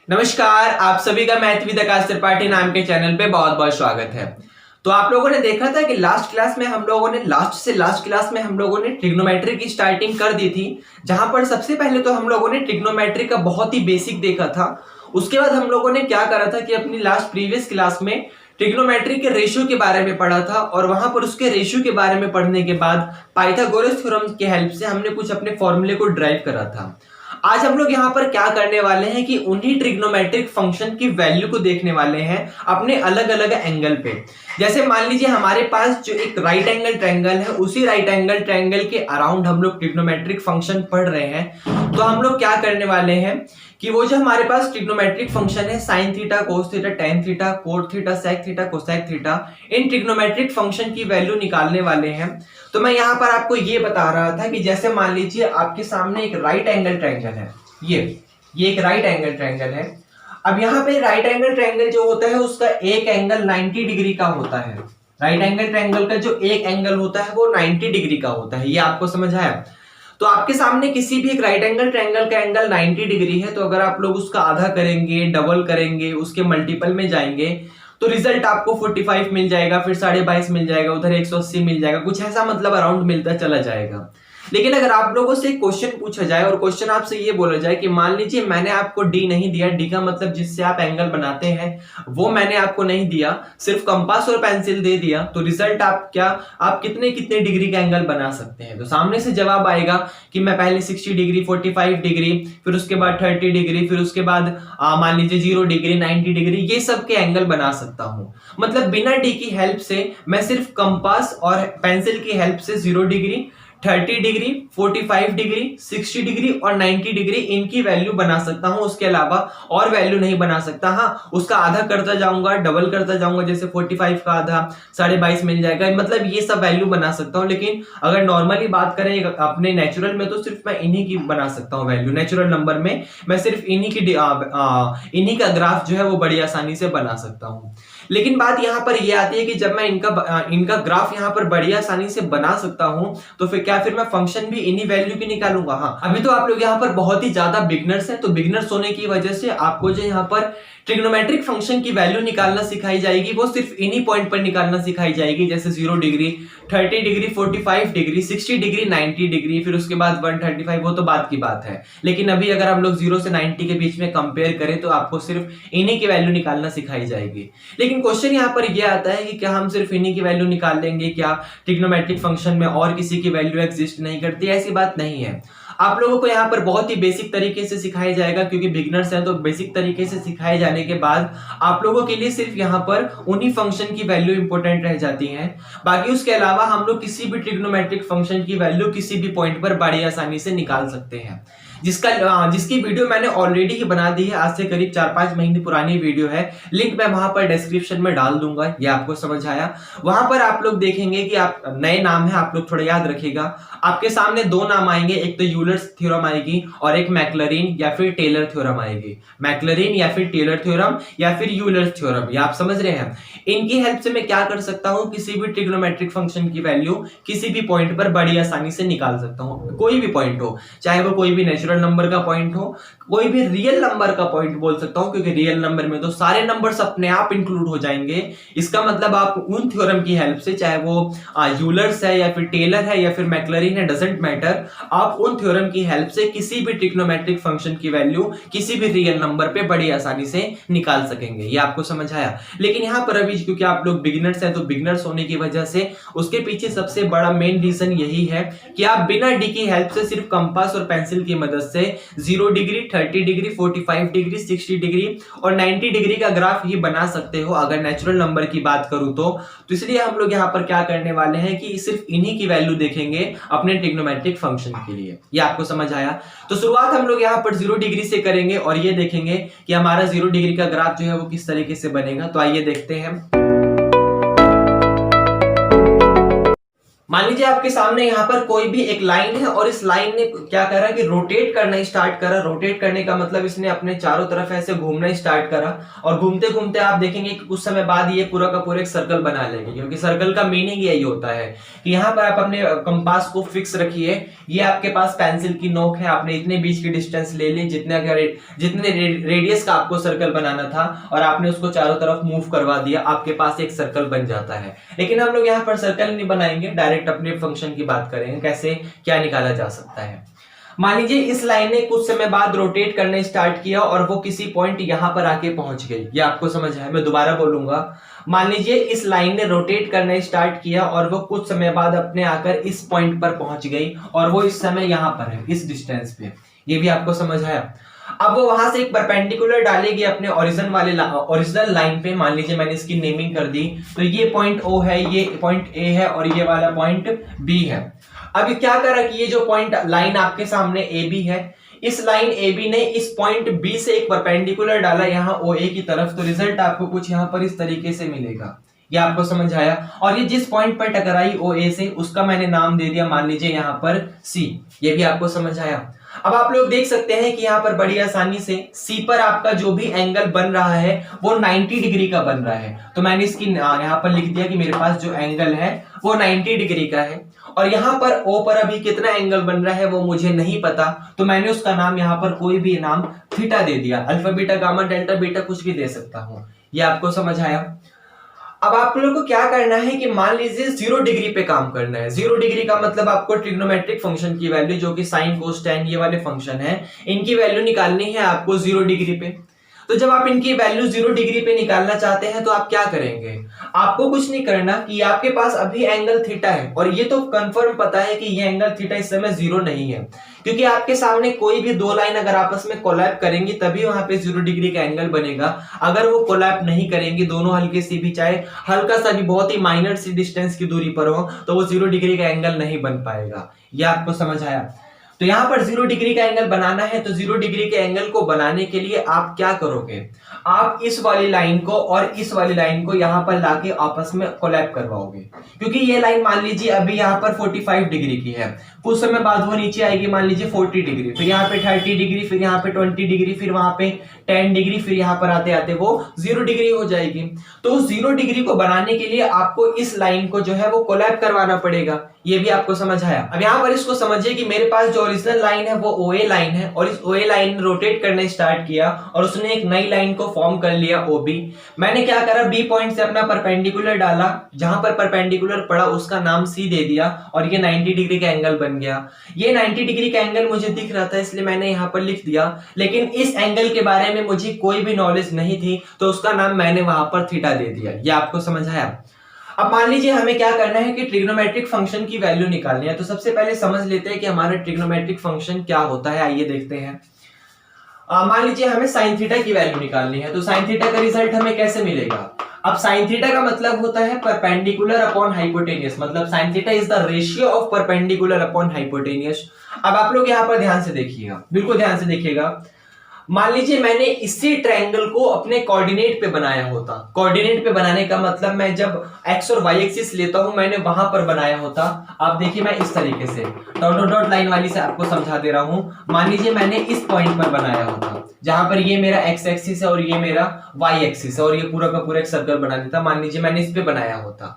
नमस्कार, आप सभी का मैथ विद आकाश त्रिपाठी नाम के चैनल पे बहुत बहुत स्वागत है। तो आप लोगों ने देखा था कि लास्ट क्लास में हम लोगों ने लास्ट क्लास में हम लोगों ने ट्रिग्नोमेट्री की स्टार्टिंग कर दी थी, जहां पर सबसे पहले तो हम लोगों ने ट्रिग्नोमेट्री का बहुत ही बेसिक देखा था। उसके बाद हम लोगों ने क्या करा था कि अपनी लास्ट प्रीवियस क्लास में ट्रिग्नोमेट्री के रेशियो के बारे में पढ़ा था, और वहां पर उसके रेशियो के बारे में पढ़ने के बाद पाइथागोरस थ्योरम की हेल्प से हमने कुछ अपने फॉर्मूले को ड्राइव करा था। आज हम लोग यहाँ पर क्या करने वाले हैं कि उन्हीं ट्रिग्नोमेट्रिक फंक्शन की वैल्यू को देखने वाले हैं अपने अलग अलग एंगल पे। जैसे मान लीजिए हमारे पास जो एक राइट एंगल ट्रायंगल है, उसी राइट एंगल ट्रायंगल के अराउंड हम लोग ट्रिग्नोमेट्रिक फंक्शन पढ़ रहे हैं। तो हम लोग क्या करने वाले हैं कि वो जो हमारे पास ट्रिग्नोमेट्रिक फंक्शन है sine theta, cos theta, tan theta, cot theta, sec theta, cosec theta, इन ट्रिग्नोमेट्रिक फंक्शन की वैल्यू निकालने वाले हैं। तो मैं यहाँ पर आपको ये बता रहा था कि जैसे मान लीजिए आपके सामने एक राइट एंगल ट्रायंगल है, ये एक राइट एंगल ट्रायंगल है। अब यहाँ पे राइट एंगल ट्रायंगल जो होता है उसका एक एंगल 90 डिग्री का होता है। राइट एंगल ट्रायंगल का जो एक एंगल होता है वो 90 डिग्री का होता है। ये आपको समझ आया? तो आपके सामने किसी भी एक राइट एंगल ट्रायंगल का एंगल 90 डिग्री है, तो अगर आप लोग उसका आधा करेंगे, डबल करेंगे, उसके मल्टीपल में जाएंगे, तो रिजल्ट आपको 45 मिल जाएगा, फिर 22.5 मिल जाएगा, उधर 180 मिल जाएगा, कुछ ऐसा मतलब अराउंड मिलता चला जाएगा। लेकिन अगर आप लोगों से एक क्वेश्चन पूछा जाए और क्वेश्चन आपसे ये बोला जाए कि मान लीजिए मैंने आपको डी नहीं दिया, डी का मतलब जिससे आप एंगल बनाते हैं वो मैंने आपको नहीं दिया, सिर्फ कंपास और पेंसिल दे दिया, तो रिजल्ट आप कितने कितने डिग्री का एंगल बना सकते हैं? तो सामने से जवाब आएगा कि मैं पहले 60 डिग्री, 45 डिग्री, फिर उसके बाद 30 डिग्री, फिर उसके बाद मान लीजिए 0 डिग्री, 90 डिग्री, ये सब के एंगल बना सकता हूं। मतलब बिना डी की हेल्प से मैं सिर्फ कंपास और पेंसिल की हेल्प से 0 डिग्री, 30 डिग्री, 45 डिग्री, 60 डिग्री और 90 डिग्री इनकी वैल्यू बना सकता हूं। उसके अलावा और वैल्यू नहीं बना सकता। हाँ, उसका आधा करता जाऊंगा, डबल करता जाऊंगा, जैसे 45 का आधा 22.5 मिल जाएगा, मतलब ये सब वैल्यू बना सकता हूं। लेकिन अगर नॉर्मली बात करें अपने नेचुरल में, तो सिर्फ मैं इन्हीं की बना सकता हूं वैल्यू। नेचुरल नंबर में मैं सिर्फ इन्हीं का ग्राफ जो है वो बड़ी आसानी से बना सकता हूं। लेकिन बात यहां पर यह आती है कि जब मैं इनका ग्राफ यहां पर बड़ी आसानी से बना सकता हूं, तो फिर मैं फंक्शन भी इन्हीं वैल्यू की निकालूंगा। हाँ, अभी तो आप लोग यहाँ पर बहुत ही ज्यादा बिगनर्स हैं, तो बिगनर्स होने की वजह से आपको जो यहाँ पर ट्रिग्नोमेट्रिक फंक्शन की वैल्यू निकालना सिखाई जाएगी, वो सिर्फ इन्हीं पॉइंट पर निकालना सिखाई जाएगी, जैसे 0 degree, 30 degree, 45 degree, 60 degree, 90 degree, फिर उसके बाद 135, वो तो बात की बात है। लेकिन अभी अगर हम लोग 0 से 90 के बीच में कंपेयर करें, तो आपको सिर्फ इन्हीं की वैल्यू निकालना सिखाई जाएगी। लेकिन क्वेश्चन यहाँ पर यह आता है कि क्या हम सिर्फ इन्हीं की वैल्यू निकाल लेंगे? क्या ट्रिग्नोमेट्रिक फंक्शन में और किसी की वैल्यू एग्जिस्ट नहीं करती? ऐसी बात नहीं है। आप लोगों को यहाँ पर बहुत ही बेसिक तरीके से सिखाया जाएगा, क्योंकि बिगनर्स हैं, तो बेसिक तरीके से सिखाए जाने के बाद आप लोगों के लिए सिर्फ यहाँ पर उन्हीं फंक्शन की वैल्यू इंपॉर्टेंट रह जाती है। बाकी उसके अलावा हम लोग किसी भी ट्रिग्नोमेट्रिक फंक्शन की वैल्यू किसी भी पॉइंट पर बड़ी आसानी से निकाल सकते हैं। जिसकी वीडियो मैंने ऑलरेडी ही बना दी है, आज से करीब 4-5 महीने पुरानी वीडियो है, लिंक मैं वहां पर डिस्क्रिप्शन में डाल दूंगा। ये आपको समझ आया? वहां पर आप लोग देखेंगे कि आप नए नाम है, आप लोग थोड़ा याद रखिएगा। आपके सामने दो नाम आएंगे, एक तो यूलर्स थ्योरम आएगी और एक मैक्लरीन या फिर टेलर थ्योरम आएगी। मैक्लरीन या फिर टेलर थ्योरम या फिर यूलर्स थ्योरम, ये आप समझ रहे हैं? इनकी हेल्प से मैं क्या कर सकता हूं? किसी भी ट्रिग्नोमेट्रिक फंक्शन की वैल्यू किसी भी पॉइंट पर बड़ी आसानी से निकाल सकता हूं। कोई भी पॉइंट हो, चाहे वो कोई भी नेचुरल नंबर का पॉइंट हो, कोई भी रियल नंबर का पॉइंट बोल सकता हूं, क्योंकि रियल नंबर में तो सारे नंबर्स अपने आप इंक्लूड हो जाएंगे। इसका मतलब आप उन थ्योरम की हेल्प से, चाहे वो यूलर्स है या फिर टेलर है या फिर मैक्लरीन है, डजंट मैटर, आप उन थ्योरम की हेल्प से किसी भी ट्रिग्नोमेट्रिक फंक्शन की वैल्यू किसी भी रियल नंबर पे बड़ी आसानी से निकाल सकेंगे। ये आपको समझ आया? लेकिन यहां पर अभी क्योंकि आप लोग बिगिनर्स हैं, तो बिगिनर्स होने की वजह से उसके पीछे सबसे बड़ा मेन रीजन यही है कि आप बिना डी की हेल्प से सिर्फ कंपास और पेंसिल की मदद से 0 डिग्री, 30 डिग्री, 45 डिग्री, 60 डिग्री और 90 डिग्री का ग्राफ ही बना सकते हो, अगर नेचुरल नंबर की बात करूं तो। इसलिए हम लोग यहाँ पर क्या करने वाले हैं कि सिर्फ इन्हीं की वैल्यू देखेंगे अपने ट्रिग्नोमेट्रिक फंक्शन के लिए। ये आपको समझ आया? तो शुरुआत हम लोग यहाँ पर 0 डिग्री से करेंगे और ये देखेंगे कि हमारा 0 डिग्री का ग्राफ जो है वो किस तरीके से बनेगा। तो आइए देखते हैं। मान लीजिए आपके सामने यहाँ पर कोई भी एक लाइन है और इस लाइन ने क्या करा कि रोटेट करना स्टार्ट करा। रोटेट करने का मतलब इसने अपने चारों तरफ ऐसे घूमना स्टार्ट करा और घूमते घूमते आप देखेंगे कि कुछ समय बाद ये पूरा का पूरा एक सर्कल बना लेंगे, क्योंकि सर्कल का मीनिंग यही होता है कि यहाँ पर आप अपने कंपास को फिक्स रखिए। ये आपके पास पेंसिल की नोक है, आपने इतने बीच की डिस्टेंस ले ली जितने रेडियस का आपको सर्कल बनाना था और आपने उसको चारों तरफ मूव करवा दिया, आपके पास एक सर्कल बन जाता है। लेकिन हम लोग यहाँ पर सर्कल नहीं बनाएंगे, डायरेक्ट अपने फंक्शन की बात करेंगे कैसे क्या निकाला जा सकता है। मान लीजिए इस लाइन ने कुछ समय बाद रोटेट करने स्टार्ट किया और वो किसी पॉइंट यहां पर आके पहुंच गई। ये आपको समझ है, मैं दोबारा बोलूंगा। मान लीजिए इस लाइन ने रोटेट करना स्टार्ट किया और वो कुछ समय बाद अपने आकर इस पॉइंट पर पहुंच गई और वो इस समय यहां पर है, इस डिस्टेंस पे। ये भी आपको समझ आया। अब वो वहां से एक परपेंडिकुलर डालेगी अपने ओरिजिनल लाइन पे। मान लीजिए मैंने इसकी नेमिंग कर दी, तो ये पॉइंट O है, ये पॉइंट A है और ये वाला पॉइंट B है। अब क्या करा कि ये जो पॉइंट लाइन आपके सामने AB है, इस लाइन AB ने इस पॉइंट B से एक परपेंडिकुलर डाला यहाँ OA की तरफ, तो रिजल्ट आपको कुछ यहाँ पर इस तरीके से मिलेगा। ये आपको समझ आया। और ये जिस पॉइंट पर टकराई OA से, उसका मैंने नाम दे दिया मान लीजिए यहाँ पर C। ये भी आपको समझ आया। अब आप लोग देख सकते हैं कि यहाँ पर बड़ी आसानी से C पर आपका जो भी एंगल बन रहा है वो 90 डिग्री का बन रहा है। तो मैंने इसकी यहाँ पर लिख दिया कि मेरे पास जो एंगल है वो 90 डिग्री का है। और यहाँ पर O पर अभी कितना एंगल बन रहा है वो मुझे नहीं पता, तो मैंने उसका नाम यहाँ पर कोई भी नाम थीटा दे दिया। Alpha beta gamma delta beta कुछ भी दे सकता हूँ। ये आपको समझ आया। अब आप लोगों को क्या करना है कि मान लीजिए 0 डिग्री पे काम करना है। 0 डिग्री का मतलब आपको ट्रिग्नोमेट्रिक फंक्शन की वैल्यू, जो कि साइन कोस टैन ये वाले फंक्शन है, इनकी वैल्यू निकालनी है आपको 0 डिग्री पे। तो जब आप इनकी वैल्यू 0 डिग्री पे निकालना चाहते हैं तो आप क्या करेंगे? आपको कुछ नहीं करना कि आपके पास अभी एंगल थीटा है और ये तो कंफर्म पता है कि ये एंगल थीटा इस समय 0 नहीं है, क्योंकि आपके सामने कोई भी दो लाइन अगर आपस में कोलैप करेंगी तभी वहां पे 0 डिग्री का एंगल बनेगा। अगर वो कोलैप नहीं करेंगी, दोनों हल्के सी भी, चाहे हल्का सा भी, बहुत ही माइनर सी डिस्टेंस की दूरी पर हो, तो वो 0 डिग्री का एंगल नहीं बन पाएगा। ये आपको समझ आया। तो यहां पर 0 डिग्री का एंगल बनाना है, तो 0 डिग्री के एंगल को बनाने के लिए आप क्या करोगे? आप इस वाली लाइन को और इस वाली लाइन को यहां पर लाके आपस में कोलैप करवाओगे, क्योंकि ये लाइन मान लीजिए अभी यहां पर 45 डिग्री की है, कुछ समय बाद वो नीचे आएगी मान लीजिए 40 डिग्री, फिर यहाँ पे 30 डिग्री, फिर यहाँ पे 20 डिग्री, फिर वहां पे 10 डिग्री, फिर यहाँ पर आते आते वो 0 डिग्री हो जाएगी। तो 0 डिग्री को बनाने के लिए आपको इस लाइन को जो है वो कोलैप करवाना पड़ेगा। ये भी आपको समझ आया। अब यहाँ पर इसको समझिए कि मेरे पास जो ओरिजिनल लाइन है वो OA लाइन है और इस OA लाइन ने रोटेट करना स्टार्ट किया और उसने एक नई लाइन को फॉर्म कर लिया OB। मैंने क्या करा, B पॉइंट से अपना परपेंडिकुलर डाला, जहां पर परपेंडिकुलर पड़ा उसका नाम C दे दिया और ये 90 डिग्री का एंगल बन गया। ये 90 डिग्री का एंगल मुझे दिख रहा था इसलिए मैंने यहाँ पर लिख दिया, लेकिन इस एंगल के बारे में मुझे कोई भी नॉलेज नहीं थी तो उसका नाम मैंने वहां पर थीटा दे दिया। ये आपको समझ आया। अब मान लीजिए हमें क्या करना है कि ट्रिग्नोमेट्रिक फंक्शन की वैल्यू निकालनी है। तो सबसे पहले समझ लेते हैं कि हमारा ट्रिग्नोमेट्रिक फंक्शन क्या होता है। आइए देखते हैं। मान लीजिए हमें साइन थीटा की वैल्यू निकालनी है, तो साइन थीटा का रिजल्ट हमें कैसे मिलेगा? अब साइन थीटा का मतलब होता है परपेंडिकुलर अपॉन हाइपोटेनियस, मतलब sine theta is the ratio of perpendicular upon hypotenuse. अब आप लोग यहाँ पर ध्यान से देखिएगा, बिल्कुल ध्यान से देखिएगा। मान लीजिए मैंने इसी ट्रायंगल को अपने कोऑर्डिनेट पे बनाया होता। कोऑर्डिनेट पे बनाने का मतलब मैं जब एक्स और वाई एक्सिस लेता हूं मैंने वहां पर बनाया होता। आप देखिए मैं इस तरीके से डॉट डॉट डॉट लाइन वाली से आपको समझा दे रहा हूं। मान लीजिए मैंने इस पॉइंट पर बनाया होता, जहां पर ये मेरा एक्स एक्सिस है और ये मेरा वाई एक्सिस है और ये पूरा का पूरा एक सर्कल बना देता। मान लीजिए मैंने इस पे बनाया होता।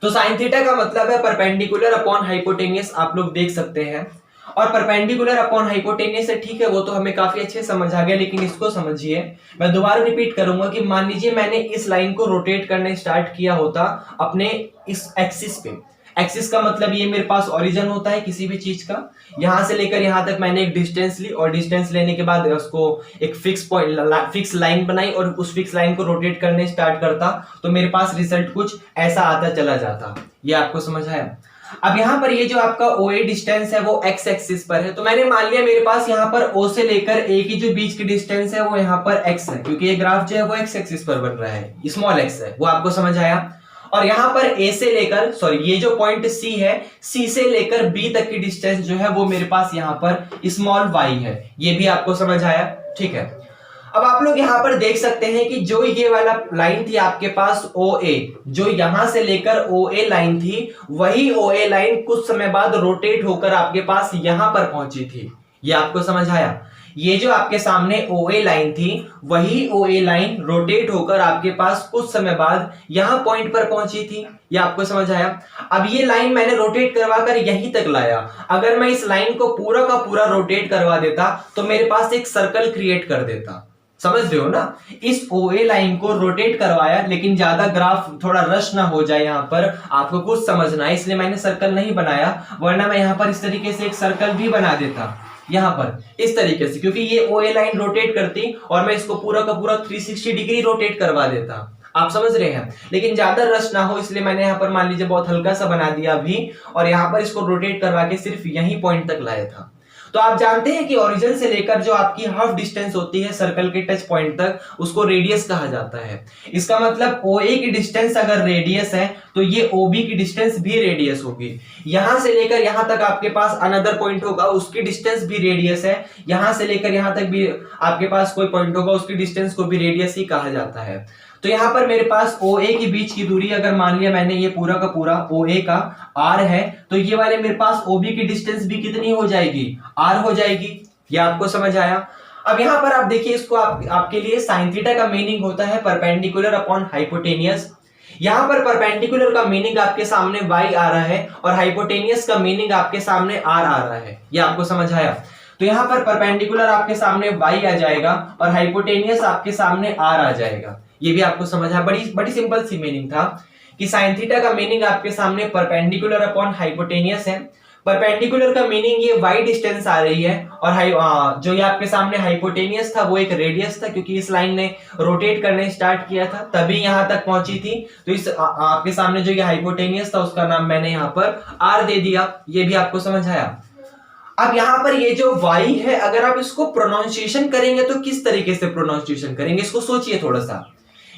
तो साइन थीटा का मतलब है परपेंडिकुलर अपॉन हाइपोटेनियस, आप लोग देख सकते हैं। और परपेंडिकुलर अपॉन हाइपोटेनियस है, ठीक है, वो तो हमें काफी अच्छे समझ आ गया, लेकिन इसको समझिए। मैं दोबारा रिपीट करूंगा कि मान लीजिए मैंने इस लाइन को रोटेट करने स्टार्ट किया होता अपने इस एक्सिस पे। एक्सिस का मतलब ये मेरे पास ओरिजिन होता है किसी भी चीज का, यहां से लेकर यहां तक मैंने एक डिस्टेंस ली और डिस्टेंस लेने के बाद उसको एक फिक्स लाइन बनाई और उस फिक्स लाइन को रोटेट करने स्टार्ट करता तो मेरे पास रिजल्ट कुछ ऐसा आता चला जाता। ये आपको समझ आया। अब यहाँ पर ये जो आपका OA डिस्टेंस है वो x एक्सिस पर है, तो मैंने मान लिया मेरे पास यहाँ पर O से लेकर A की जो बीच की डिस्टेंस है वो यहाँ पर x है, क्योंकि ये ग्राफ जो है वो x एक्सिस पर बन रहा है, स्मॉल x है, वो आपको समझ आया। और यहाँ पर A से लेकर ये जो पॉइंट C है, C से लेकर B तक की डिस्टेंस जो है वो मेरे पास यहाँ पर स्मॉल y है। ये भी आपको समझ आया, ठीक है। अब आप लोग यहां पर देख सकते हैं कि जो ये वाला लाइन थी आपके पास OA, जो यहां से लेकर OA लाइन थी, वही OA लाइन कुछ समय बाद रोटेट होकर आपके पास यहां पर पहुंची थी। ये आपको समझ आया? ये जो आपके सामने OA लाइन थी, वही OA लाइन रोटेट होकर आपके पास कुछ समय बाद यहां पॉइंट पर पहुंची थी। ये आपको समझ आया? अब ये लाइन मैंने रोटेट करवाकर यहीं तक लाया। अगर मैं इस लाइन को पूरा का पूरा रोटेट करवा देता तो मेरे पास एक सर्कल क्रिएट कर देता। समझ रहे हो ना? इस OA लाइन को रोटेट करवाया, लेकिन ज्यादा ग्राफ थोड़ा रश ना हो जाए, यहां पर आपको कुछ समझना है, इसलिए मैंने सर्कल नहीं बनाया, वरना मैं यहां पर इस तरीके से एक सर्कल भी बना देता यहां पर इस तरीके से, क्योंकि ये OA लाइन रोटेट करती और मैं इसको पूरा का पूरा 360 डिग्री रोटेट करवा देता। आप समझ रहे हैं? लेकिन ज्यादा रश ना हो इसलिए मैंने यहां पर मान लीजिए बहुत हल्का सा बना दिया अभी, और यहां पर इसको रोटेट करवा के सिर्फ यही पॉइंट तक लाया था। तो आप जानते हैं कि ओरिजिन से लेकर जो आपकी हाफ डिस्टेंस होती है सर्कल के टच पॉइंट तक, उसको रेडियस कहा जाता है। इसका मतलब OA की डिस्टेंस अगर रेडियस है तो ये OB की डिस्टेंस भी रेडियस होगी। यहां से लेकर यहां तक आपके पास अनदर पॉइंट होगा, उसकी डिस्टेंस भी रेडियस है। यहां से लेकर यहां तक भी आपके पास कोई पॉइंट होगा, उसकी डिस्टेंस को भी रेडियस ही कहा जाता है। तो यहां पर मेरे पास OA के बीच की दूरी, अगर मान लिया मैंने ये पूरा का पूरा OA का R है, तो ये वाले मेरे पास OB की डिस्टेंस भी कितनी हो जाएगी? R हो जाएगी। ये आपको समझ आया? अब यहां पर आप देखिए, इसको आपके लिए साइन थीटा का मीनिंग होता है परपेंडिकुलर अपॉन हाइपोटेनियस। यहां पर परपेंडिकुलर का मीनिंग आपके सामने y आ रहा है और हाइपोटेनियस का मीनिंग आपके सामने r आ रहा है। ये आपको समझ आया? तो यहां पर परपेंडिकुलर आपके सामने y आ जाएगा और हाइपोटेनियस आपके सामने r आ जाएगा। ये भी आपको समझ आया? बड़ी सिंपल सी मीनिंग था कि साइन थीटा का मीनिंग आपके सामने परपेंडिकुलर अपॉन हाइपोटेनियस है। परपेंडिकुलर का मीनिंग ये y डिस्टेंस आ रही है, और जो ये आपके सामने हाइपोटेनियस था वो एक रेडियस था, क्योंकि इस लाइन ने रोटेट करने स्टार्ट किया था तभी यहां तक पहुंची थी। तो इस आपके सामने जो ये हाइपोटेनियस था उसका नाम मैंने यहां पर r दे दिया। ये भी आपको समझ आया? अब यहां पर ये जो y है, अगर आप इसको प्रोनाउंसिएशन करेंगे तो किस तरीके से प्रोनाउंसिएशन करेंगे, इसको सोचिए थोड़ा सा।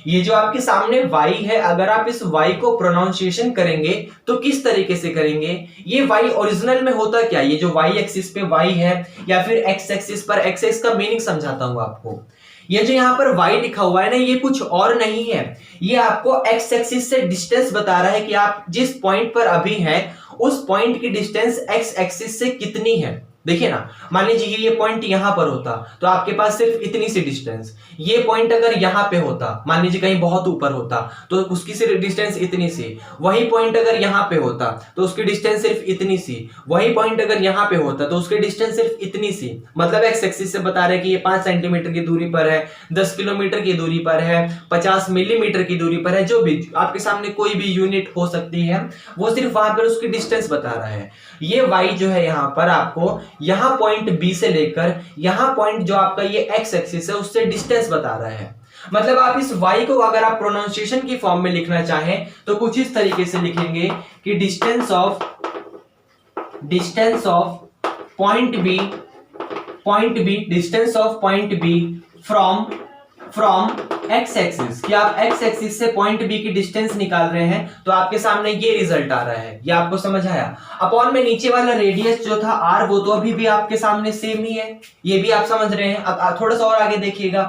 ये जो आपके सामने y है, अगर आप इस y को प्रोनाउंसिएशन करेंगे तो किस तरीके से करेंगे? ये y ओरिजिनल में होता क्या? ये जो y एक्सिस पे y है या फिर x एक्सिस पर x है, इसका मीनिंग समझाता हूं आपको। ये जो यहाँ पर y लिखा हुआ है ना, ये कुछ और नहीं है, ये आपको x एक्सिस से डिस्टेंस बता रहा है कि आप जिस पॉइंट पर अभी हैं उस पॉइंट की डिस्टेंस x एक्सिस से कितनी है। देखिए ना, मान लीजिए ये पॉइंट यहां पर होता तो आपके पास सिर्फ इतनी सी डिस्टेंस, ये पॉइंट अगर यहां पे होता, मान लीजिए कहीं बहुत ऊपर होता तो उसकी सिर्फ डिस्टेंस इतनी सी, वही पॉइंट अगर यहां पे होता तो उसकी डिस्टेंस सिर्फ इतनी सी, वही पॉइंट अगर यहां पे होता तो उसकी डिस्टेंस सिर्फ इतनी सी। मतलब एक्स एक्सिस से बता रहे हैं कि ये 5 सेंटीमीटर की दूरी पर है, 10 किलोमीटर की दूरी पर है, 50 मिलीमीटर की दूरी पर है, जो भी आपके सामने कोई भी यूनिट हो सकती है, वो सिर्फ वहां पर उसकी डिस्टेंस बता रहा है। ये y जो है यहां पर आपको यहां पॉइंट B से लेकर यहां पॉइंट जो आपका ये x एक्सिस है उससे डिस्टेंस बता रहा है। मतलब आप इस y को अगर आप प्रोनाउंसिएशन की फॉर्म में लिखना चाहें तो कुछ इस तरीके से लिखेंगे कि distance of point B from x axis, कि आप x एक्सिस से पॉइंट B की डिस्टेंस निकाल रहे हैं तो आपके सामने ये रिजल्ट आ रहा है। ये आपको समझ आया? अपॉन में नीचे वाला रेडियस जो था r, वो तो अभी भी आपके सामने सेम ही है, ये भी आप समझ रहे हैं। अब थोड़ा सा और आगे देखिएगा,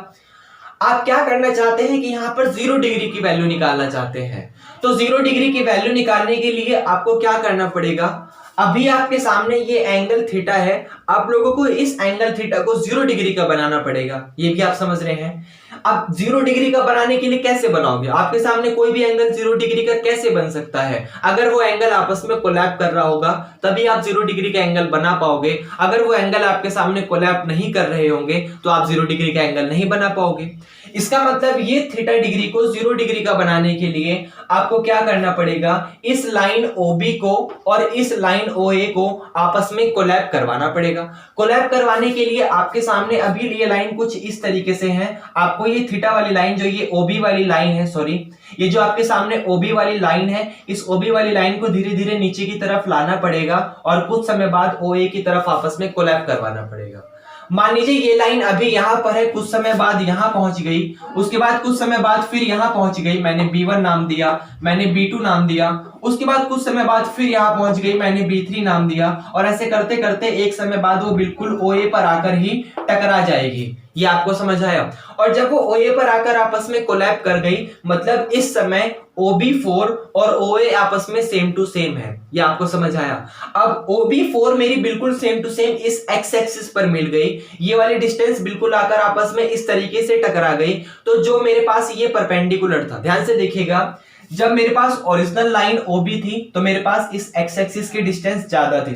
आप क्या करना चाहते हैं कि यहां पर 0 डिग्री की वैल्यू निकालना चाहते हैं। तो 0 डिग्री की वैल्यू निकालने के लिए आपको क्या करना पड़ेगा? अभी आपके सामने ये एंगल थीटा है, आप लोगों को इस एंगल थीटा को 0 डिग्री का बनाना पड़ेगा। ये भी आप समझ रहे हैं? अब 0 डिग्री का बनाने के लिए कैसे बनाओगे? आपके सामने कोई भी एंगल 0 डिग्री का कैसे बन सकता है? अगर वो एंगल आपस में कोलैप कर रहा होगा तभी आप 0 डिग्री का एंगल बना पाओगे। अगर वो एंगल आपके सामने कोलैप नहीं कर रहे होंगे तो आप 0 डिग्री का एंगल नहीं बना पाओगे। इसका मतलब ये थीटा डिग्री को 0 डिग्री का बनाने के लिए आपको क्या करना पड़ेगा? इस लाइन OB को और इस लाइन OA को आपस में कोलैप करवाना पड़ेगा। कोलैप करवाने के लिए आपके सामने अभी ये लाइन कुछ इस तरीके से है, आपको ये थीटा वाली लाइन जो ये OB वाली लाइन है, सॉरी, ये जो आपके सामने OB वाली लाइन है, इस OB वाली लाइन को धीरे धीरे नीचे की तरफ लाना पड़ेगा और कुछ समय बाद OA की तरफ आपस में कोलैप करवाना पड़ेगा। मान लीजिए ये लाइन अभी यहां पर है, कुछ समय बाद यहां पहुंच गई, उसके बाद कुछ समय बाद फिर यहां पहुंच गई, मैंने B1 नाम दिया, मैंने B2 नाम दिया, उसके बाद कुछ समय बाद फिर यहां पहुंच गई, मैंने B3 नाम दिया, और ऐसे करते करते एक समय बाद वो बिल्कुल OA पर आकर ही टकरा जाएगी। ये आपको समझ आया। और जब वो OA पर आकर आपस में कोलैब कर गई, मतलब इस समय OB4 और OA आपस में सेम टू सेम है, ये आपको समझ आया। अब OB4 मेरी बिल्कुल सेम टू सेम इस एक्स एक्सिस पर मिल गई, ये वाली डिस्टेंस बिल्कुल आकर आपस में इस तरीके से टकरा गई, तो जो मेरे पास ये परपेंडिकुलर था, ध्यान से देखिएगा, जब मेरे पास ओरिजिनल लाइन OB थी तो मेरे पास इस एक्स एक्सिस की डिस्टेंस ज्यादा थी,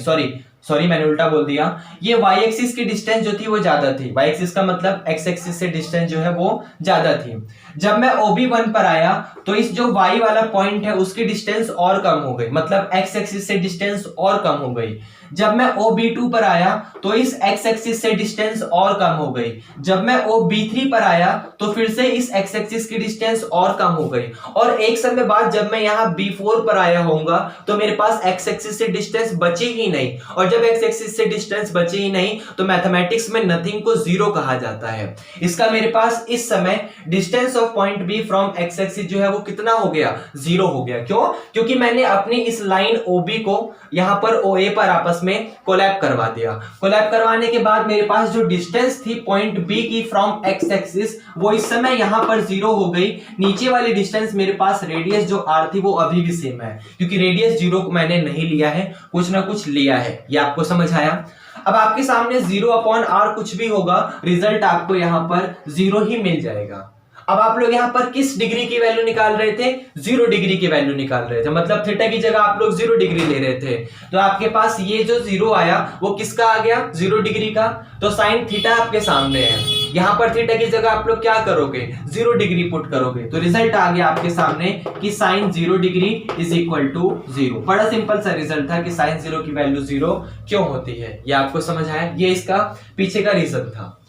सॉरी मैंने उल्टा बोल दिया, ये y एक्सिस की डिस्टेंस जो थी वो ज्यादा थी, y एक्सिस का मतलब x एक्सिस से डिस्टेंस जो है वो ज्यादा थी। जब मैं OB1 पर आया तो इस जो y वाला पॉइंट है उसकी डिस्टेंस और कम हो गई, मतलब x एक्सिस से डिस्टेंस और कम हो गई। जब मैं OB2 पर आया तो इस x एक्सिस से डिस्टेंस और कम हो गई। जब मैं OB3 पर आया तो फिर से इस x एक्सिस की डिस्टेंस और कम हो गई। और एक समय बाद जब मैं यहाँ B4 पर आया होऊंगा तो मेरे पास x एक्सिस से डिस्टेंस बची ही नहीं, और जब x एक्सिस से डिस्टेंस बची ही नहीं तो मैथमेटिक्स में नथिंग को जीरो कहा जाता है। इसका मेरे पास इस समय distance of point B from x axis जो है वो कितना हो गया, जीरो हो गया। क्यों? क्योंकि मैंने अपनी इस लाइन OB को यहाँ पर OA पर आपस में कोलैब करवा दिया। कोलैब करवाने के बाद मेरे पास जो डिस्टेंस थी पॉइंट B की फ्रॉम x एक्सिस वो इस समय यहां पर जीरो हो गई। नीचे वाली डिस्टेंस मेरे पास रेडियस जो r थी वो अभी भी सेम है, क्योंकि रेडियस जीरो को मैंने नहीं लिया है, कुछ ना कुछ लिया है। ये आपको समझ आया। अब आपके सामने 0/r कुछ भी होगा, रिजल्ट आपको यहां पर जीरो ही मिल जाएगा। अब आप लोग यहां पर किस डिग्री की वैल्यू निकाल रहे थे, 0 डिग्री की वैल्यू निकाल रहे थे, मतलब थीटा की जगह आप लोग 0 डिग्री ले रहे थे। तो आपके पास ये जो 0 आया वो किसका आ गया, 0 डिग्री का। तो साइन थीटा आपके सामने है, यहां पर थीटा की जगह आप लोग क्या करोगे, 0 डिग्री पुट करोगे, तो रिजल्ट आ गया आपके सामने कि sine 0 degree is equal to 0। बड़ा सिंपल सा रिजल्ट था कि साइन 0 की वैल्यू 0 क्यों होती है, ये आपको समझ आया। ये इसका पीछे का रीजन था।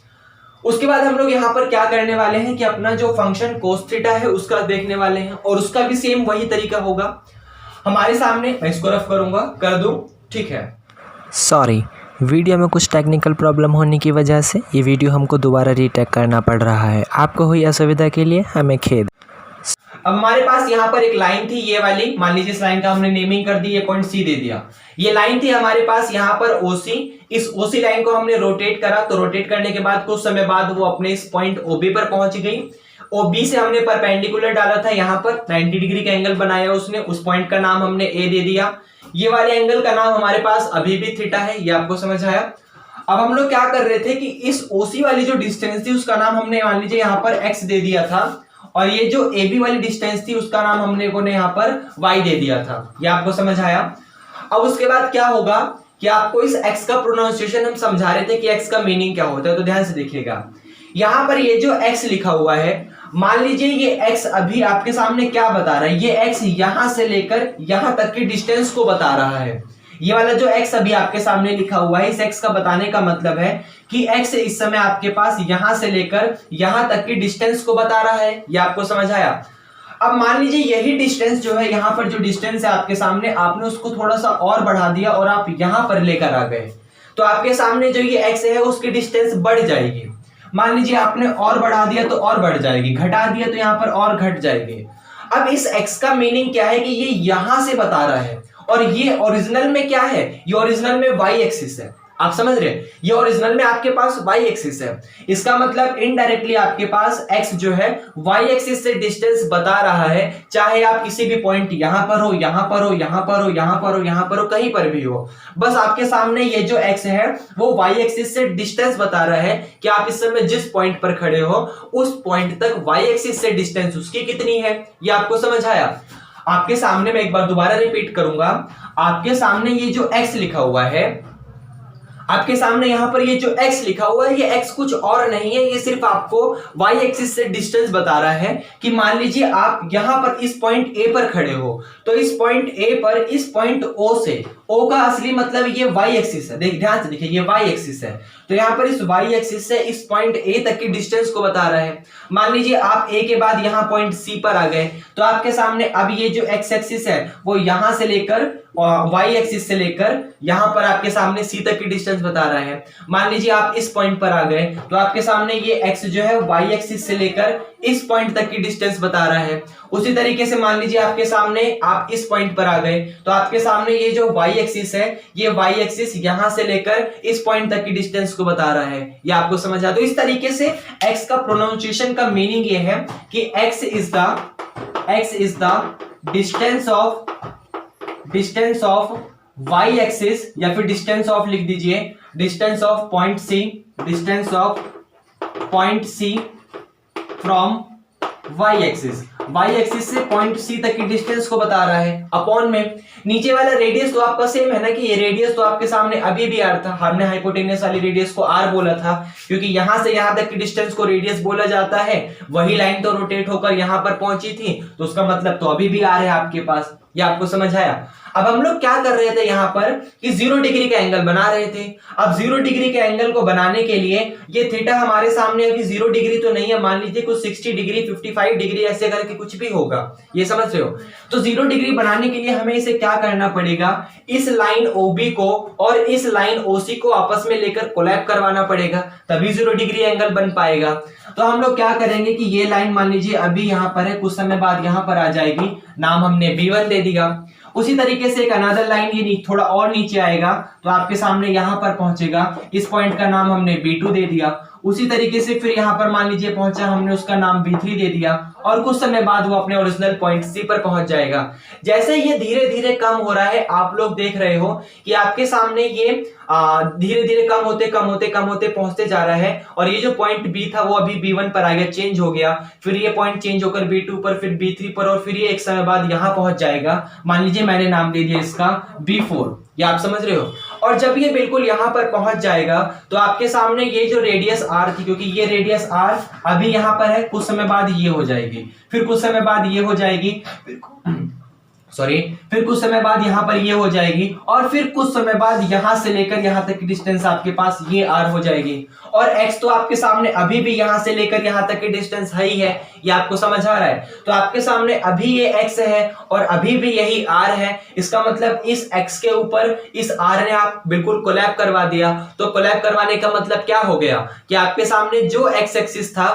उसके बाद हम लोग यहाँ पर क्या करने वाले हैं कि अपना जो फंक्शन कोस थीटा है उसका देखने वाले हैं, और उसका भी सेम वही तरीका होगा हमारे सामने। मैं इसको रफ करूंगा, कर दूं, ठीक है। सॉरी, वीडियो में कुछ टेक्निकल प्रॉब्लम होने की वजह से ये वीडियो हमको दोबारा रीटेक करना पड़ रहा है। आपको हुई असुविधा के लिए हमें खेद। अब हमारे पास यहाँ पर एक लाइन थी, ये वाली, मान लीजिए इस लाइन का हमने नेमिंग कर दी, ये पॉइंट C दे दिया। ये लाइन थी हमारे पास यहाँ पर OC, इस OC लाइन को हमने रोटेट करा, तो रोटेट करने के बाद कुछ समय बाद वो अपने इस पॉइंट OB पर पहुंच गई। OB से हमने परपेंडिकुलर डाला था, यहाँ पर 90 डिग्री का एंगल बनाया उसने, उस पॉइंट का नाम हमने A दे दिया। ये वाले एंगल का नाम हमारे पास अभी भी थीटा है, ये आपको समझ आया। अब हम लोग क्या कर रहे थे कि इस OC वाली जो डिस्टेंस थी उसका नाम हमने मान लीजिए यहाँ पर X दे दिया था, और ये जो AB वाली डिस्टेंस थी उसका नाम हमने को यहाँ पर Y दे दिया था, ये आपको समझ आया। अब उसके बाद क्या होगा कि आपको इस X का प्रोनाउंसिएशन हम समझा रहे थे कि X का मीनिंग क्या होता है, तो ध्यान से देखिएगा। यहां पर ये जो X लिखा हुआ है, मान लीजिए ये X अभी आपके सामने क्या बता रहा है, ये X यहां से लेकर यहां तक की डिस्टेंस को बता रहा है। ये वाला जो x अभी आपके सामने लिखा हुआ है, इस x का बताने का मतलब है कि x इस समय आपके पास यहां से लेकर यहां तक की डिस्टेंस को बता रहा है, ये आपको समझ आया। अब मान लीजिए यही डिस्टेंस जो है, यहां पर जो डिस्टेंस है आपके सामने, आपने उसको थोड़ा सा और बढ़ा दिया और आप यहां पर लेकर आ गए, तो आपके सामने जो ये x है उसकी डिस्टेंस बढ़ जाएगी। मान लीजिए आपने और बढ़ा दिया तो और बढ़ जाएगी, घटा दिया तो यहां पर और घट जाएगी। अब इस x का मीनिंग क्या है कि ये यहां से बता रहा है, और ये ओरिजिनल में क्या है, ये ओरिजिनल में y एक्सिस है, आप समझ रहे हैं, ये ओरिजिनल में आपके पास y एक्सिस है। इसका मतलब इनडायरेक्टली आपके पास x जो है y एक्सिस से डिस्टेंस बता रहा है, चाहे आप किसी भी पॉइंट यहां पर हो, यहां पर हो, यहां पर हो, यहां पर हो, यहां पर हो, कहीं पर भी हो, बस आपके सामने ये जो x है वो y एक्सिस से डिस्टेंस बता रहा है कि आप इस समय जिस पॉइंट पर खड़े हो उस पॉइंट तक y एक्सिस से डिस्टेंस उसकी कितनी है, ये आपको समझ आया। आपके सामने मैं एक बार दोबारा रिपीट करूंगा, आपके सामने ये जो x लिखा हुआ है, आपके सामने यहां पर ये जो x लिखा हुआ है, ये x कुछ और नहीं है, ये सिर्फ आपको y एक्सिस से डिस्टेंस बता रहा है कि मान लीजिए आप यहां पर इस पॉइंट A पर खड़े हो, तो इस पॉइंट A पर इस पॉइंट O से, O का असली मतलब ये y एक्सिस है, ध्यान से देखिए ये y एक्सिस है, तो यहां पर इस y एक्सिस से इस पॉइंट A तक की डिस्टेंस को बता रहा है। मान लीजिए आप A के बाद यहां पॉइंट C पर आ गए, तो आपके सामने अब ये जो x एक्सिस है वो यहां से लेकर y एक्सिस से लेकर यहां पर आपके सामने C तक की डिस्टेंस बता रहा है। मान लीजिए आप इस पॉइंट पर आ गए, तो आपके सामने ये x जो है y एक्सिस से लेकर इस पॉइंट तक की डिस्टेंस बता रहा है। उसी तरीके से मान लीजिए आपके सामने आप इस पॉइंट पर आ गए, तो आपके सामने ये जो y एक्सिस है, ये वाई एक्सिस यहां से लेकर इस पॉइंट तक की डिस्टेंस को बता रहा है। ये आपको समझ आ, तो इस तरीके से x का प्रोनाउंसिएशन का मीनिंग ये है कि x is the distance of y axis, या फिर डिस्टेंस ऑफ लिख दीजिए, distance of point C from y axis. y axis से पॉइंट C तक की डिस्टेंस को बता रहा है। अपॉन में नीचे वाला रेडियस तो आपका सेम है ना, कि ये रेडियस तो आपके सामने अभी भी r था, हमने हाइपोटेन्यूस वाली रेडियस को r बोला था, क्योंकि यहां से यहां तक की डिस्टेंस को रेडियस बोला जाता है। वही लाइन तो रोटेट होकर यहां पर पहुंची थी, तो उसका मतलब तो अभी भी r है आपके पास। ये आपको समझ आया। अब हम लोग क्या कर रहे थे यहाँ पर कि 0 डिग्री का एंगल बना रहे थे। अब 0 डिग्री के एंगल को बनाने के लिए ये थीटा हमारे सामने अभी 0 डिग्री तो नहीं है, मान लीजिए कुछ 60 डिग्री 55 डिग्री ऐसे करके कुछ भी होगा, ये समझ रहे हो। तो 0 डिग्री बनाने के लिए हमें इसे क्या करना पड़ेगा, इस लाइन OB को और इस लाइन OC को आपस में लेकर कोलैब करवाना पड़ेगा, तभी 0 डिग्री एंगल बन पाएगा। तो हम लोग क्या करेंगे कि ये लाइन मान लीजिए अभी यहाँ पर है, कुछ समय बाद यहाँ पर आ जाएगी, नाम हमने B1 दे दिया। उसी तरीके से एक अनदर लाइन ये थोड़ा और नीचे आएगा तो आपके सामने यहां पर पहुंचेगा, इस पॉइंट का नाम हमने B2 दे दिया। उसी तरीके से फिर यहां पर मान लीजिए पहुंचा, हमने उसका नाम B3 दे दिया, और कुछ समय बाद वो अपने ओरिजिनल पॉइंट C पर पहुंच जाएगा। जैसे ये धीरे धीरे कम हो रहा है, आप लोग देख रहे हो कि आपके सामने ये धीरे धीरे कम होते पहुंचते जा रहा है, और ये जो पॉइंट B था वो अभी B1 पर आ गया, चेंज हो गया, फिर ये पॉइंट चेंज होकर B2 पर, फिर B3 पर, और फिर ये एक समय बाद यहां पहुंच जाएगा। मान लीजिए मैंने नाम दे दिया इसका B4, ये आप समझ रहे हो। और जब ये बिल्कुल यहां पर पहुंच जाएगा तो आपके सामने ये जो रेडियस r थी, क्योंकि ये रेडियस r अभी यहां पर है, कुछ समय बाद ये हो जाएगी, फिर कुछ समय बाद ये हो जाएगी, फिर कुछ समय बाद यहां पर ये हो जाएगी, और फिर कुछ समय बाद यहां से लेकर यहां तक की डिस्टेंस आपके पास ये r हो जाएगी। और x तो आपके सामने अभी भी यहां से लेकर यहां तक की डिस्टेंस है ही है, ये आपको समझ आ रहा है। तो आपके सामने अभी ये x है और अभी भी यही r है, इसका मतलब इस x के ऊपर इस r ने आप बिल्कुल कोलैब करवा दिया। तो कोलैब करवाने का मतलब क्या हो गया कि आपके सामने जो x एक्सिस था,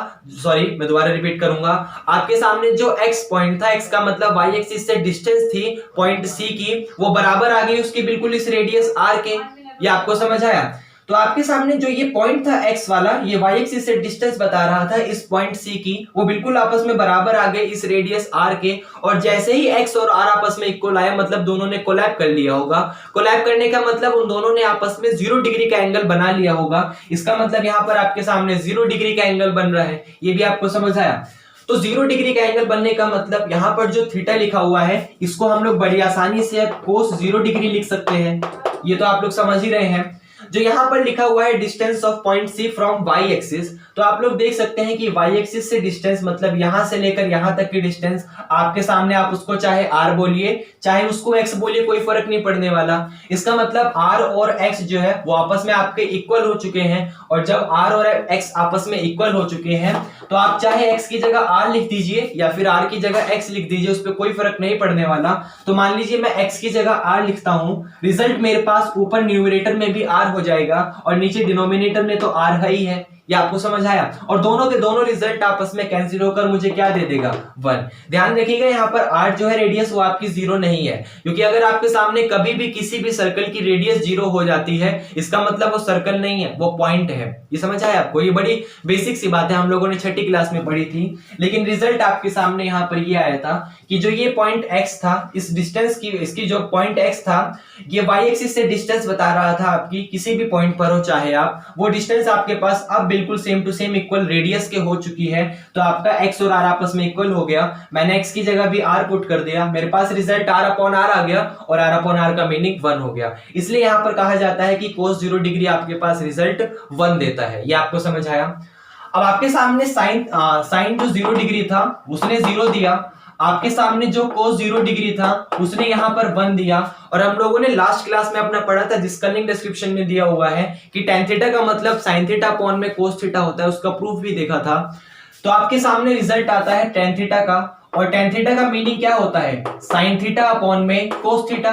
मैं दोबारा रिपीट करूंगा, आपके सामने जो x पॉइंट था, x का मतलब y एक्सिस से डिस्टेंस थी पॉइंट C की, वो बराबर आ गई उसकी बिल्कुल इस रेडियस r के। ये आपको समझ आया। तो आपके सामने जो ये पॉइंट था x वाला, ये y एक्सिस से डिस्टेंस बता रहा था इस पॉइंट C की, वो बिल्कुल आपस में बराबर आ गए इस रेडियस r के। और जैसे ही x और r आपस में इक्वल आया, मतलब दोनों ने कोलैब कर लिया होगा। कोलैब करने का मतलब उन दोनों ने आपस में 0 डिग्री का एंगल बना लिया होगा। इसका मतलब यहाँ पर आपके सामने 0 डिग्री का एंगल बन रहा है, ये भी आपको समझ आया। तो 0 डिग्री का एंगल बनने का मतलब यहाँ पर जो थीटा लिखा हुआ है, इसको हम लोग बड़ी आसानी से कोस 0 डिग्री लिख सकते हैं। ये तो आप लोग समझ ही रहे हैं। जो यहाँ पर लिखा हुआ है distance of point C from y axis, तो आप लोग देख सकते हैं कि y एक्सिस से डिस्टेंस मतलब यहां से लेकर यहां तक की डिस्टेंस आपके सामने, आप उसको चाहे r बोलिए चाहे उसको x बोलिए, कोई फर्क नहीं पड़ने वाला। इसका मतलब r और x जो है वो आपस में आपके इक्वल हो चुके हैं, और जब r और x आपस में इक्वल हो चुके हैं तो आप चाहे x की जगह r लिख दीजिए या फिर r की जगह x लिख दीजिए, उस पर कोई फर्क नहीं पड़ने वाला। तो मान लीजिए मैं x की जगह r लिखता हूं, रिजल्ट मेरे पास ऊपर न्यूमरेटर में भी r हो जाएगा और नीचे डिनोमिनेटर में तो r है ही है। ये आपको समझ आया। और दोनों के दोनों रिजल्ट आपस में कैंसिल होकर मुझे क्या दे देगा, 1। ध्यान रखिएगा यहाँ पर r जो है रेडियस वो आपकी 0 नहीं है, क्योंकि अगर आपके सामने कभी भी किसी भी सर्कल की रेडियस 0 हो जाती है, इसका मतलब वो सर्कल नहीं है, वो पॉइंट है। ये समझ आया आपको। ये बड़ी बेसिक सी बात है, हम लोगों ने 6ठी क्लास में पढ़ी थी। लेकिन रिजल्ट आपके सामने यहाँ पर ये आया था कि जो ये पॉइंट x था, इस डिस्टेंस की, इसकी जो पॉइंट x था, ये y एक्सिस से डिस्टेंस बता रहा था आपकी, किसी भी पॉइंट पर हो चाहे आप, वो डिस्टेंस आपके पास अब बिल्कुल same to same equal radius के हो चुकी है। तो आपका x और r आपस में इक्वल हो गया। मैंने x की जगह भी r पुट कर दिया, मेरे पास रिजल्ट r अपॉन r आ गया, और r अपॉन r का मीनिंग 1 हो गया। इसलिए यहाँ पर कहा जाता है कि cos 0 डिग्री आपके पास रिजल्ट 1 देता है। ये आपको समझ आया। अब आपके सामने साइन जो 0 डिग्री था उसने 0 दिया, आपके सामने जो cos 0 डिग्री था उसने यहाँ पर 1 दिया। और हम लोगों ने लास्ट क्लास में अपना पढ़ा था, जिसका लिंक डिस्क्रिप्शन में दिया हुआ है, कि tan थीटा का मतलब sin थीटा अपॉन में cos थीटा होता है, उसका प्रूफ भी देखा था। तो आपके सामने रिजल्ट आता है tan थीटा का, और tan थीटा का मीनिंग क्या होता है, sin थीटा अपॉन में cos थीटा।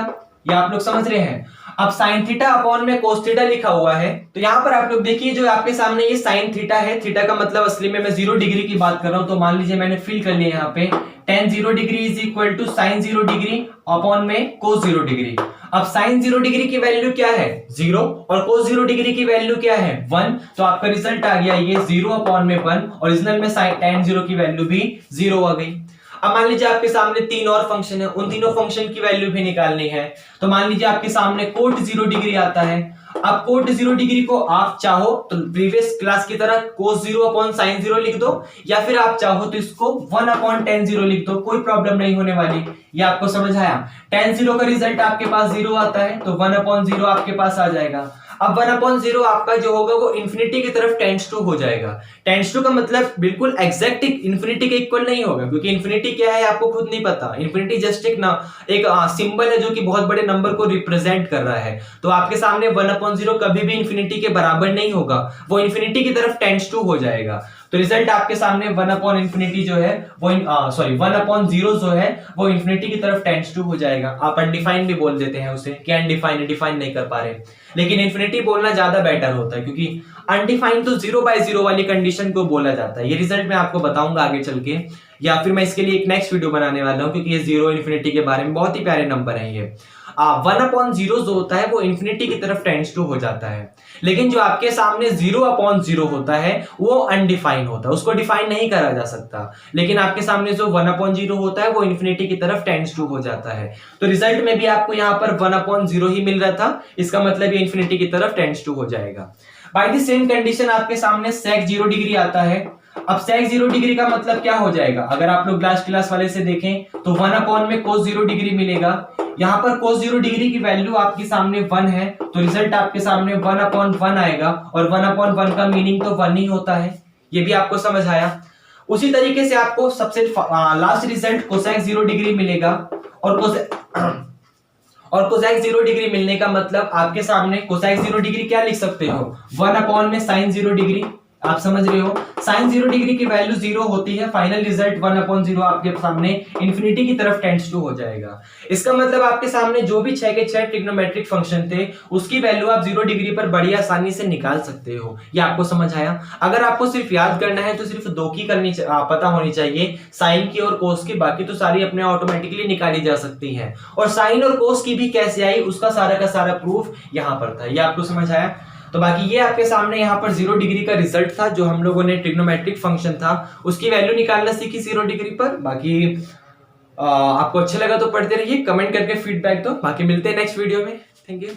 ये आप लोग समझ रहे हैं। अब साइन थीटा अपॉन में कोस थीटा लिखा हुआ है, तो यहां पर आप लोग देखिए जो आपके सामने ये साइन थीटा है, थीटा का मतलब असली में मैं 0 डिग्री की बात कर रहा हूं, तो मान लीजिए मैंने फिल कर लिया यहाँ पे tan 0 degree is equal to sine 0 degree upon में कोस 0 डिग्री। अब साइन 0 डिग्री की वैल्यू क्या है 0 और कोस 0 डिग्री की वैल्यू क्या है 1, तो आपका रिजल्ट आ गया ये 0 अपॉन में 1, ओरिजिनल में साइन tan 0 की वैल्यू भी 0 आ गई। अब मान लीजिए आपके सामने 3 और फंक्शन है, उन तीनों फंक्शन की वैल्यू भी निकालनी है, तो मान लीजिए आपके सामने कोट 0 डिग्री आता है। अब कोट 0 डिग्री को आप चाहो तो प्रीवियस क्लास की तरह कोस 0 अपॉन साइन 0 लिख दो, या फिर आप चाहो तो इसको 1 अपॉन tan 0 लिख दो, कोई प्रॉब्लम नहीं होने वाली। ये आपको समझ आया? tan 0 का रिजल्ट आपके पास 0 आता है, तो 1 अपॉन 0 आपके पास आ जाएगा। अब 1 अपॉन 0 आपका जो होगा वो इन्फिनिटी की तरफ टेंड्स टू हो जाएगा। टेंड्स टू का मतलब बिल्कुल एग्जैक्ट इन्फिनिटी के इक्वल नहीं होगा, क्योंकि इन्फिनिटी क्या है आपको खुद नहीं पता। इन्फिनिटी जस्ट एक सिंबल है जो कि बहुत बड़े नंबर को रिप्रेजेंट कर रहा है। तो आपके सामने 1 अपॉन 0 कभी भी इन्फिनिटी के बराबर नहीं होगा, वो इन्फिनिटी की तरफ टेंड्स टू हो जाएगा। तो रिजल्ट आपके सामने 1 अपॉन इन्फिनिटी जो है वो 1 अपॉन 0 जो है वो इन्फिनिटी की तरफ टेंड्स टू हो जाएगा। आप अनडिफाइंड भी बोल देते हैं उसे कि अनडिफाइंड, डिफाइन नहीं कर पा रहे, लेकिन इन्फिनिटी बोलना ज्यादा बेटर होता है, क्योंकि अनडिफाइंड तो 0/0 वाली कंडीशन को बोला जाता है। ये रिजल्ट मैं आपको बताऊंगा आगे चल के, या फिर मैं इसके लिए एक नेक्स्ट वीडियो बनाने वाला हूं, क्योंकि ये 0 इन्फिनिटी के बारे में बहुत ही प्यारे नंबर है ये। 1 अपॉन 0 जो होता है वो इन्फिनिटी की तरफ टेंड्स टू हो जाता है, लेकिन जो आपके सामने 0 अपॉन 0 होता है वो अनडिफाइन होता है, उसको डिफाइन नहीं करा जा सकता। लेकिन आपके सामने जो 1 अपॉन 0 होता है वो इन्फिनिटी की तरफ टेंड्स टू हो जाता है। तो रिजल्ट में भी आपको यहाँ पर 1 अपॉन 0 ही मिल रहा था, इसका मतलब ये इन्फिनिटी की तरफ टेंड्स टू हो जाएगा। बाय द सेम कंडीशन आपके सामने sec 0 डिग्री आता है। अब sec 0 डिग्री का मतलब क्या हो जाएगा, अगर आप लोग लास्ट क्लास वाले से देखें तो 1 अपॉन में cos 0 डिग्री मिलेगा। यहाँ पर cos 0 डिग्री की वैल्यू आपके सामने 1 है, तो रिजल्ट आपके सामने 1 अपॉन 1 आएगा, और 1 अपॉन 1 का मीनिंग तो 1 ही होता है। ये भी आपको समझ आया? उसी तरीके से आपको सबसे लास्ट रिजल्ट cosec 0 डिग्री मिलेगा, और cosec 0 डिग्री मिलने का मतलब आपके सामने cosec 0 डिग्री क्या लिख सकते हो 1 अपॉन में sin 0 डिग्री। आप समझ रहे हो, sin 0 डिग्री की वैल्यू 0 होती है, फाइनल रिजल्ट 1 अपॉन 0 आपके सामने इन्फिनिटी की तरफ टेंड्स टू हो जाएगा। इसका मतलब आपके सामने जो भी 6 के 6 ट्रिग्नोमेट्रिक फंक्शन थे उसकी वैल्यू आप 0 डिग्री पर बड़ी आसानी से निकाल सकते हो। ये आपको समझ आया? अगर आपको सिर्फ याद करना है तो सिर्फ 2 की पता होनी चाहिए, साइन की और कोस की, बाकी तो सारी अपने ऑटोमेटिकली निकाली जा सकती है। और साइन और कोस की भी कैसे आई उसका सारा का सारा प्रूफ यहाँ पर था। ये आपको समझ आया? तो बाकी ये आपके सामने यहाँ पर 0 डिग्री का रिजल्ट था, जो हम लोगों ने ट्रिग्नोमेट्रिक फंक्शन था उसकी वैल्यू निकालना सीखी 0 डिग्री पर। बाकी आपको अच्छा लगा तो पढ़ते रहिए, कमेंट करके फीडबैक दो। बाकी मिलते हैं नेक्स्ट वीडियो में। Thank you.